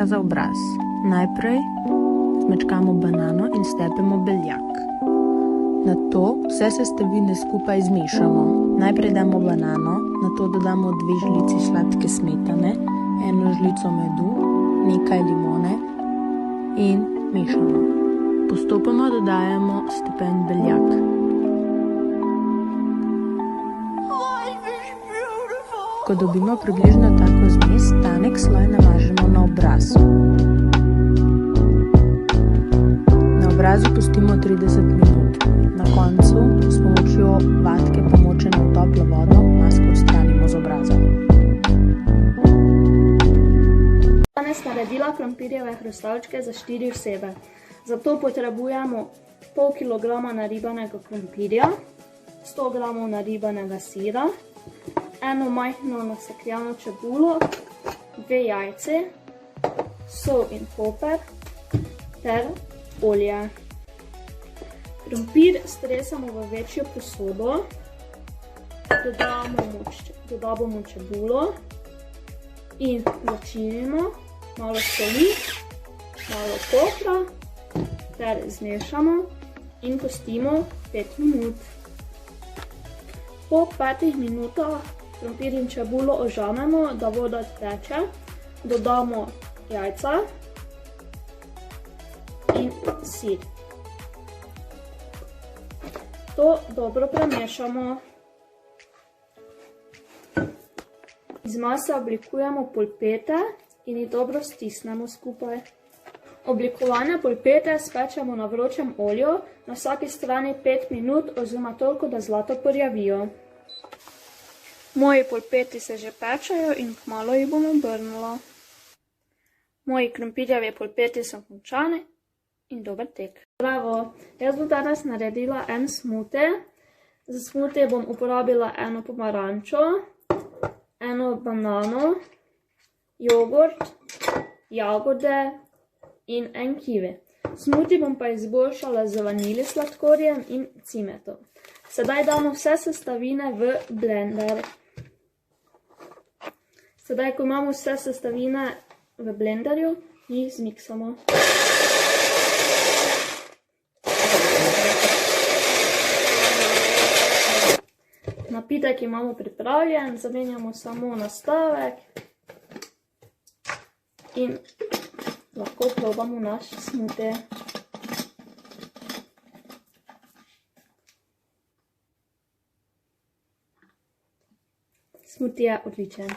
maska za obraz. Najprej zmečkamo banano in stepemo beljak. Nato vse sestavine skupaj zmešamo. Najprej damo banano, nato dodamo 2 žlici sladke smetane, 1 žlico medu, nekaj limone in mešamo. Postopoma dodajamo stepen beljak. Ko dobimo približno tako zmes, tanek sloj namažemo na obraz. Na obrazu pustimo 30 minut. Na koncu s pomočjo vatke pomočene v toplo vodo masko odstranimo z obraza. Danes naredila krompirjeve hrustavčke za 4 osebe. Zato potrebujemo pol kilograma naribanega krompirja, 100 gramov naribanega sira, 1 majhno nasekljano čebulo, 2 jajci, sol in poper ter olje. Krompir stresamo v večjo posodo, dodamo čebulo in začinimo, malo soli, malo popra ter zmešamo in pustimo 5 minut. Po 5 minutah krompir in čebulo ožamemo, da voda teče, dodamo jajca in sir. To dobro premešamo. Iz mase oblikujemo polpete in jih dobro stisnemo skupaj. Oblikovane polpete spečemo na vročem olju, na vsaki strani 5 minut oziroma toliko, da zlato porjavijo. Moji polpeti se že pečejo in kmalu jih bom obrnila. Moji krompirjevi polpeti so končani in dober tek. Zdravo, jaz bom danes naredila en smoothie. Za smoothie bom uporabila 1 pomarančo, 1 banano, jogurt, jagode in 1 kivi. Smoothie bom pa izboljšala z vanilij sladkorjem in cimetom. Sedaj damo vse sestavine v blender. Sedaj, ko imamo vse sestavine v blenderju, jih zmiksamo. Napitek imamo pripravljen, zamenjamo samo nastavek in lahko probamo naš smoothie. Smoothie je odličen.